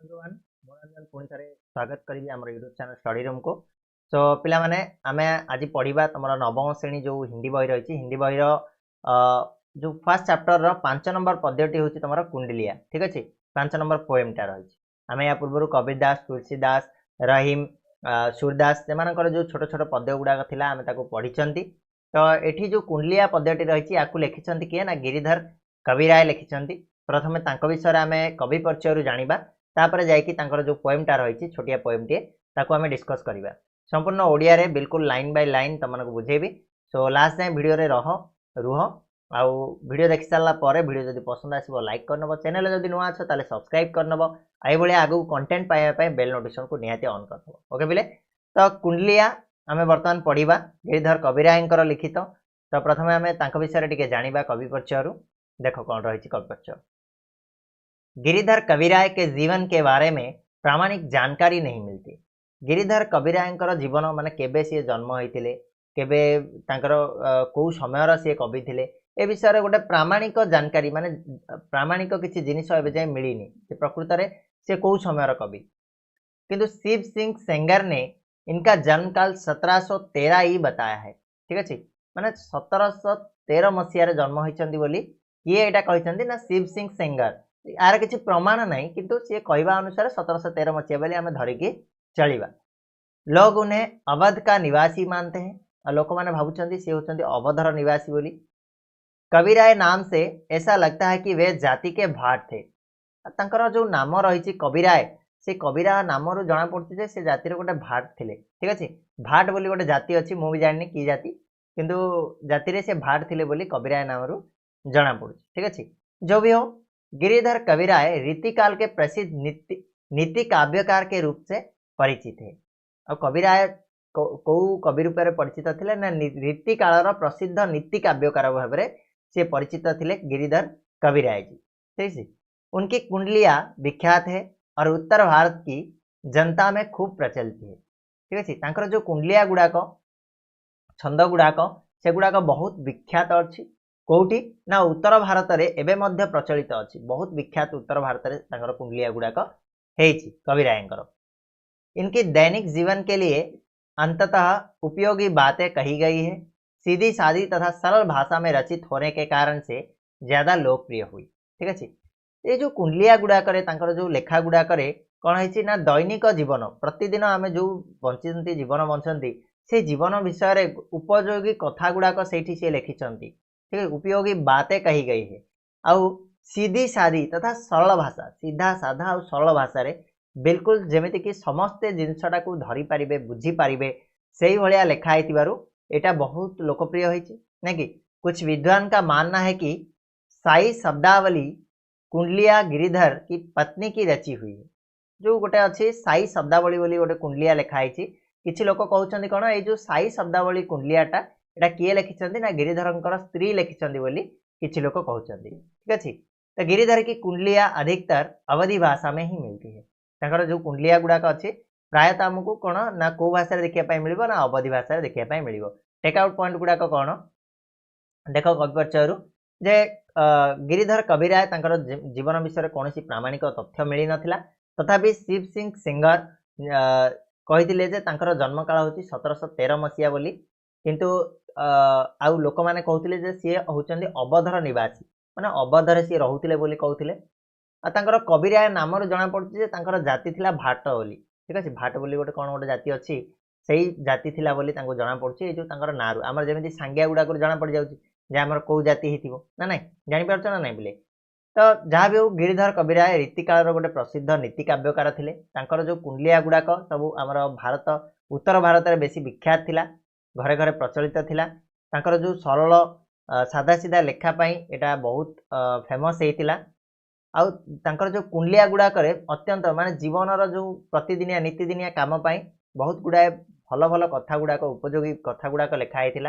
Everyone मनोरंजन पुणी थे स्वागत करी आम यूट्यूब चैनल स्टडी रूम को। सो पिला माने आमे आज पढ़ा तुम नवम श्रेणी जो हिंदी बही रही हिंदी बही जो फर्स्ट चैप्टर रो 5 नंबर पद्यटी हूँ तुम कुंडलिया। ठीक अच्छे 5 नंबर पोएमटा रही आम या पूर्व कबीर दास तुलसीदास रहीम सूरदास से जो छोट छोट पद्य गुड़ाक था आम पढ़ी। तो ये जो कुंडलिया पद्यटी रही आपको लिखिं किए ना गिरिधर कविराय लिखिं। प्रथमे विषय आम कवि परिचय जाना तापर जाकर जो पोएमटा रही छोटिया पोएमटे ताको आम डिस्कस करवा संपूर्ण ओडिया रे बिल्कुल लाइन बाय लाइन तुमको बुझेबी। सो लास्ट जाए वीडियो रे रुह आउ वीडियो देखि सारा पर वीडियो जब पसंद आसो लाइक करनब चैनल जब नुआ अच्छे ताले सब्सक्राइब करनब आई भाई आगू कंटेंट पाइबा बेल नोटिफिकेशन को निहाती ऑन करदब। ओके बिले तो कुंडलिया आम बर्तमान पढ़ा गिरिधर कविराय लिखित। तो प्रथम आम विषय टे जाना कवि परिचय देख कौन रही कवि परिचय। गिरिधर कविराय के जीवन के बारे में प्रामाणिक जानकारी नहीं मिलती। गिरिधर कविराय जीवन माने केबे सी जन्म होते केबे कौ समय सी कवि थे ए विषय गोटे प्रामाणिक जानकारी माने प्रामाणिक किसी जिनिस एवं जाए मिलनी प्रकृत में सी कौ समय कवि। किंतु शिव सिंह सेंगर ने इनका जन्म काल 1713 ही बताया है। ठीक अच्छे माने 1713 मसीह जन्म होती बोली किए यहाँ कहते ना शिव सिंह सेंगर यार किसी प्रमाण नहीं किंतु सी कहवा अनुसार 1713 मसीहा बोली आम धरिकी चलवा। लोग उन्हें अवध का निवासी मानते हैं और लोक मैंने भावुं सी होती अवधर निवासी बोली। कविराय नाम से ऐसा लगता है कि वे जाति के भाट थे। तंकर जो नाम रही कविराय से कविरा नाम जना पड़ती से जातिर गोटे भाट थे। ठीक अच्छे भाट बोली गोटे जाति अच्छी मुझे जानी कि जाति किंतु जाति से भाट थे बोली कविराय नाम जना पड़ी। ठीक अच्छे जो भी हो गिरिधर कविराय रीतिकाल के प्रसिद्ध नीति काव्यकार के रूप से परिचित है। और कविराय कौ कवि रूप में परिचित थे ना रीतिकाल प्रसिद्ध नीति काव्यकार भाव में सी परिचित थे गिरिधर कविराय जी। ठीक है उनकी कुंडलिया विख्यात है और उत्तर भारत की जनता में खूब प्रचलित है। ठीक अच्छे जो कुंडलिया गुड़ाक छंद गुड़ाक से गुड़ाक बहुत विख्यात अच्छी कौटी ना उत्तर भारत में एवं मध्य प्रचलित अच्छी बहुत विख्यात उत्तर भारत में कुंडलिया गुड़ाक कविराय। इनकी दैनिक जीवन के लिए अंततः उपयोगी बातें कही गई है। सीधी सादी तथा सरल भाषा में रचित होने के कारण से ज्यादा लोकप्रिय हुई। ठीक अच्छे ये जो कुंडलिया गुड़ाक जो लेखा गुड़ाक कौन है ना दैनिक जीवन प्रतिदिन आम जो बंची जीवन बंचती से जीवन विषय उपयोगी कथा गुड़ाक से लिखिं। ठीक है उपयोगी बातें कही गई है आउ सीधी सादी तथा सरल भाषा सीधा साधा और सरल भाषा रे बिल्कुल जमीती कि समस्ते जिनसटा को धरी पारे बुझीपारे से भाया लेखाई यहाँ बहुत लोकप्रिय होती ना कि कुछ विद्वान का मानना है कि साई शब्दावली कुंडलिया गिरिधर की पत्नी की रची हुई है। जो गोटे अच्छी साई शब्दावली बोली गोटे कुंडलिया लेखाई किसी लोक कहते कौन ये जो साई शब्दावली कुंडलियाटा यहाँ किए लिखिं ना गिरिधर स्त्री लिखिं बोली किसी लोक कहते। ठीक अच्छे तो गिरिधर की कुंडलिया अधिकतर अवधि भाषा में ही मिलती है। ताकर जो कुंडलिया गुड़ाक अच्छे प्रायतः आमको कौन ना कौ भाषा देखा मिल ना अवधि भाषा देखा मिल। टेकआउट पॉइंट गुड़ाक कौन देख कवि परिचय जे गिरिधर कविराय जीवन विषय कौन प्रामाणिक तथ्य मिल ना तथापि शिव सिंह सेंगर कही जन्म काल हूँ 1713 मसीहा बोली किंतु आउ लोक मैंने कहते सी होती अवधर निवासी माने अवधर सी रोते बोली कहते। कविराय नाम जना पड़ी जाति थिला भाट बोली। ठीक अच्छे भाट बोली गोटे कौन गोटे जाति अच्छी से जाति थिला बोली जना पड़ी जो ना आम जमी सांगिया गुड़ाक जना पड़ जाए आम कौ जाति ना ना जापर ना ना बोले। तो जहाँ भी हो गिरिधर कविराय रीतिकाल गोटे प्रसिद्ध नीति काव्यकार थे। जो कुंडलिया गुड़ाक सब आम भारत उत्तर भारत में बेसी विख्यात थिला घरे घरे प्रचलित थिला। जो सरल सादा सीधा लेखापाई यहाँ बहुत फेमस होता आउ जो कुंडलिया गुड़ाक अत्यंत माने जीवन जो प्रतिदिनिया नीतिदिनिया काम बहुत गुड़ाए भल भल कथा गुड़ाक उपयोगी कथा गुड़ाक लिखाई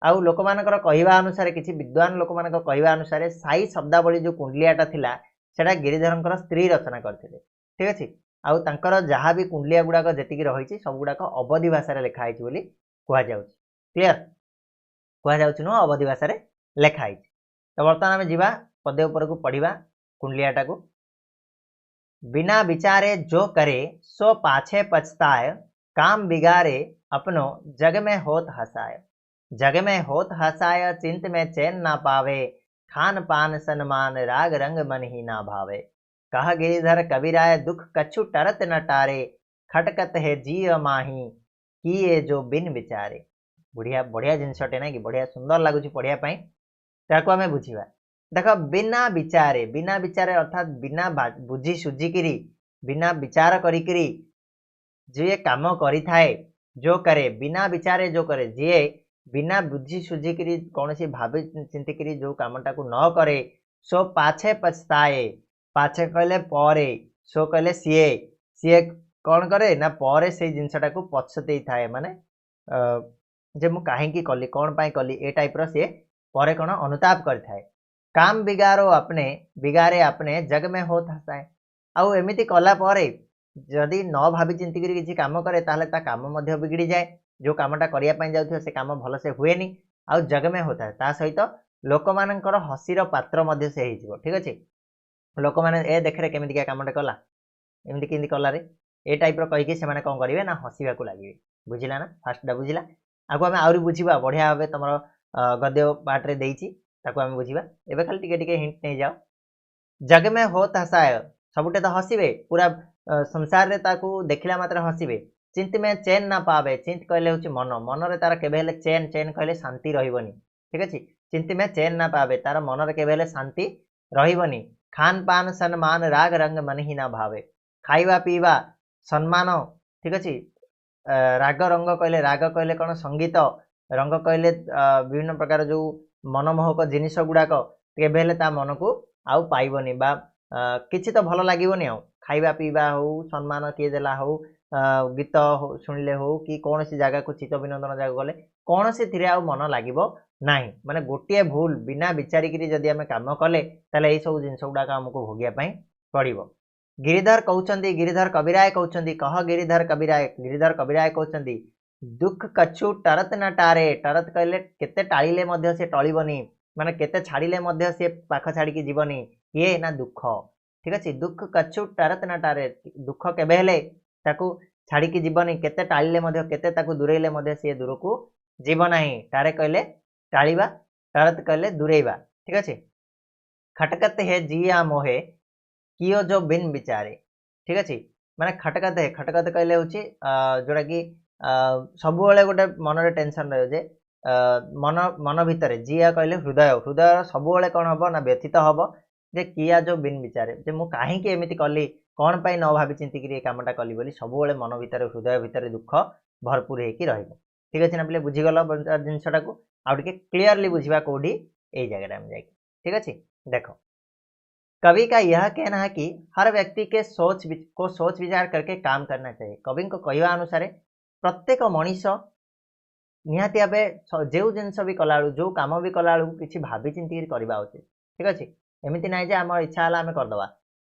आउ लोक मानकर कहवा अनुसार किसी विद्वान लोक मान कहवा अनुसार साई शब्दावली जो कुंडलियाटा थिला सेटा गिरिधर स्त्री रचना करते। ठीक अच्छे आउ तांकर जहाँ भी कुंडलिया गुड़ाक जी रही सब गुड़ाक अवधि भाषा लिखाई कहु क्लीयर कहु अवधि भाषा लिखाई। तो बर्तमान आम जा पद्य उपर को पढ़ा कुंडलियाटा को। बिना विचारे जो करे सो पाछे पछताए, काम बिगाड़े अपनो जग में होत हसाय। जग में होत हसाय, चिंत में चैन ना पावे, खान पान सन्मान राग रंग मन ही ना भावे। कह गिरिधर कबीराय दुख कछु टरत न टारे, खटकत है जीव माही किए जो बिन विचारे। बढ़िया बढ़िया जिनसटे ना कि बढ़िया सुंदर लगुच पढ़िया ताको आमे बुझिबा। देख बिना विचारे अर्थात बिना बुझी सुझिकी बिना विचार करिकी जे काम करि थाए जो करे बिना विचारे जो करे जे बिना बुझी सुझिकी कौन सी भावी चिंतिकी जो कामटा को न करे सो पाछे पछताए। पाछे कहले परे, सो कहले सीए सीए कौन करे ना परे से जिनसटा को पछते थाए माने जे मु काहेकी कली कौन पाई कली ए टाइप रो से परे कौन अनुताप करथाए। काम बिगारो अपने बिगारे अपने जग में होत हसाए। आउ एमिति कला परे जदि न भावी चिंतिकी किसी काम करे ताहले ता काम मध्य बिगड़ी जाए। जो कामटा करिया पई जाउथि से काम भल से हुएनी आउ जग में होता है। ता सहित लोक मानकर हसीर पात्र मध्य से हेजिवो। ठीक अछि, लोक माने ए देखरे केमिति कामटा कला एमिति किंदी कला रे ए टाइप रो कहिके से माने कोन करिवे ना हसीबा को लागिवे। बुझिला ना, फास्ट डा बुझिला। आगो आमे आउरी बुझिबा बढ़िया भाबे तमरो गद्य पाठ रे देइची ताको आमे बुझिबा। एबे खाली टिके टिके हिंट नै जाओ। जग में होत हसाय सबुटे तो हसीबे पूरा संसार रे ताकू देखिला मात्र हसीबे। चिंत में चैन ना पावे, चिंत कहले होची मन, मन रे तार केबे हेले चैन चैन कहले शांति रहिबनी। ठीक अछि, चिंत में चैन ना पावे तार मन रे केबे हेले शांति रहिबनी। खान पान सम्मान राग रंग मन ही ना भावे। खाइबा पीबा सम्मान, ठीक अछि, राग कहले कौन संगीत, रंग कहले विभिन्न प्रकार जो मनमोहक जिनिस गुड़ाक केबे हेले ता मन को आउ पाइबनी बा किछि तो भल लागिबनी। आउ खाइबा पीबा हो सम्मान किए देला हो गीत शुणिले हो कि कौन सी जगह को चित्त विनोदन जगह गले कौन सी थिरे आउ मन लागिबो नाही। माने गोटिए भूल बिना विचारिकी जदि आमे काम कले ताले एई सब जिनिस गुड़ाक हमको भोगिया पई पड़िबो। गिरिधर कहउचंदी, गिरिधर कबीराय कहउचंदी, कह गिरिधर कबीराय कहउचंदी दुख कछु टरत न टारे। टरत कहले केते टाळिले मध्य से टळिबनी, माने केते छाड़िले मध्य से पाख छाड़िकी जीवनी ये ना दुख। ठीक अछि, दुख कछु टरत न टारे, दुख केबे हेले ताकू छाड़िकी जीवनी, केते टाळिले मध्य केते ताकू दूरेइले मध्य से दूर को जीव नाही। टारे कहले टाळिबा, टरत कहले दूरेइबा। ठीक अछि, खटकत है जिया मोहे कियो जो बिन विचारे। ठीक अछि, माने खटकत है, खटकत कहले होची जोड़ा कि सब बेले गोटे मन रे टेंशन रहे जे मन मन भितरे जिया कहले हृदय, हृदय सब बेले कौन हबो ना व्यथित हबो जे किया जो बिन विचारे, जे मु काहेकि एमिति कली कौन पाई न भाबी चिंतिकी कामटा कली बोली सब बेले मन भितरे हृदय भितरे दुख भरपूर हेकी रहिबो। ठीक अछि ना पिले बुझिगल जिनसटा को आउ टिके क्लियरली बुझिबा कोडी एई जगह हम जाई। ठीक अछि, देखो कवि का यह कहना है कि हर व्यक्ति के सोच विचार करके काम करना चाहिए। कवि को कहवा अनुसार प्रत्येक मनीष निहाती भावे जो जिनस भी कला जो काम भी कला किसी भावी चिंतिकी करवा उचित। ठीक अच्छे, एमती ना जे आम इच्छा है आम करदे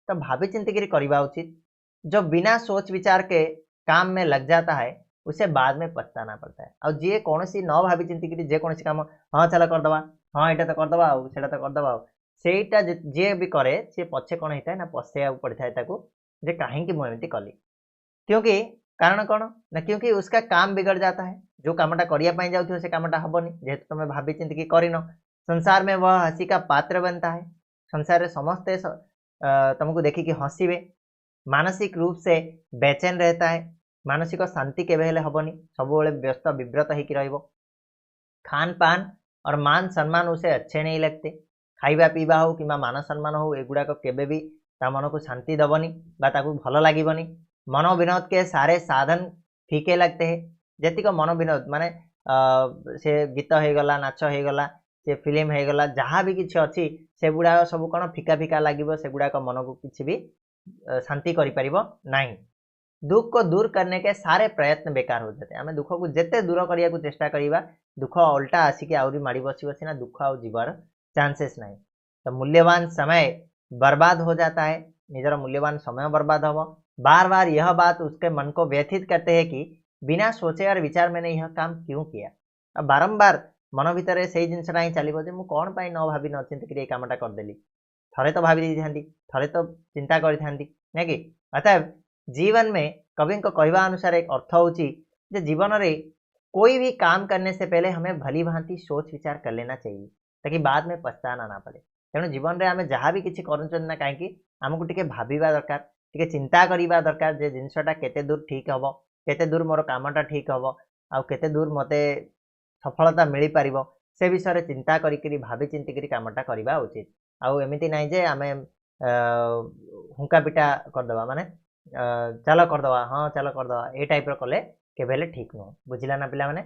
तो भावी चिंतिकी करवा उचित। जो बिना सोच विचार के काम में लग जाता है उसे बाद में पछताना पड़ता है। और जी कौन सी न भावी चिंतिकी जेकोसी काम हाँ चल करदे, हाँ यहाँ तो करदे आटा तो करदे सेटा जे भी करे सी पछे कौन होता है ना पछेया पड़ता है जे कहीं मुझे कली क्योंकि कारण कौन ना क्योंकि उसका काम बिगड़ जाता है। जो कामटा करने जाऊँ से कामटा हेनी जेहेतु तुम भावी चिंतिकी करन। संसार में वह हसी का पात्र बनता है। संसार में समस्ते तुमको देखिकी हसीबे, मानसिक रूप से बेचैन रहता है, मानसिक शांति केबे हेले हेनी, सब व्यस्त विव्रत होकर रहिबो। खान पान और मान सम्मान उसे अच्छे नहीं लगते। खाइबा पीबा हो कि मान सम्मान हो एगुड़ाक केबे भी ता मन को शांति दबनी बा ताकू भल लागिबनी। मनोविनोद के सारे साधन फीके लगते हैं। जेतिक मनोविनोद माने से गीत हो गला, नाच हो गला, से फिल्म हो गला, जहाँ भी किसी अच्छी से गुड़ा सब कौन फिका फिका लगे से गुड़ाक मन को किसी भी शांति करि नहीं। दुख को दूर करने के सारे प्रयत्न बेकार हो जाते हैं। आम दुख को जिते दूर करने को चेष्टा करवा दुख उल्टा आसिक आहरी माड़ी बसी बसी ना दुख आ जीवार चांसेस नहीं। तो मूल्यवान समय बर्बाद हो जाता है, निजर मूल्यवान समय बर्बाद हो। बार बार यह बात उसके मन को व्यथित करते हैं कि बिना सोचे और विचार मैंने यह काम क्यों किया। अब बारंबार मन भितर से जिनसा ही चलो जे मुझे कौन पाई न भावी न चिंतिकी कामटा करदेली, थे तो भावी थे, थे तो चिंता करी ना कि अतएव जीवन में कवि को कहवा अनुसार एक अर्थ होची जे जीवन रे कोई भी काम करने से पहले हमें भली भांति सोच विचार कर लेना चाहिए ताकि बाद में पछताना ना पड़े। तेणु जीवन रे आमे जहाँ भी किसी करूँ ना कहीं आमको टिके भाविबा दरकार, टिके चिंता करिबा दरकार जे जिनसटा केते दूर ठीक हबो, केते दूर मोर कामटा ठीक हबो, आउ केते दूर मते सफलता मिली पारिबो से विषय रे चिंता करिकरी भाबी चिंती करी कामटा करिबा उचित। आउ एमिति नाही जे आमे हुंका पिटा करदबा माने चलो करदबा, हाँ चलो करदबा ए टाइप रो कले केबेले ठीक नुह। बुझिला ना पिला माने?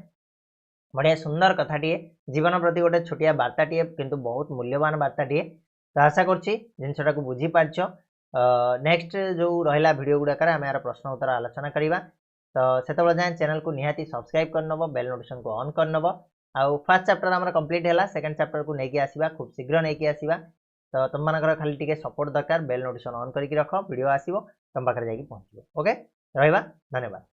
बढ़िया सुंदर कथाटीए जीवन प्रति गोटे छोटिया बार्ताटीए किंतु बहुत मूल्यवान बार्ताटीए। तो आशा करछि जिनसटा को बुझी पारछ। नेक्स्ट जो रहिला वीडियो गुडाकर आमे यार प्रश्न उत्तर आलोचना करिबा। तो सेतबेले जाय चैनल को निहाती सब्सक्राइब करनबो, बेल नोटिफिकेशन को ऑन करनबो। आउ फर्स्ट चैप्टर हमर कंप्लीट हैला, सेकंड चैप्टर को नेकी आसीबा खूब शीघ्र नेकी आसीबा। तो तुम मानकर खाली टिके सपोर्ट दरकार, बेल नोटिफिकेशन ऑन करके रख, वीडियो आसीबो तुम पाखरे जाई पहुंचबो। ओके रहिबा, धन्यवाद।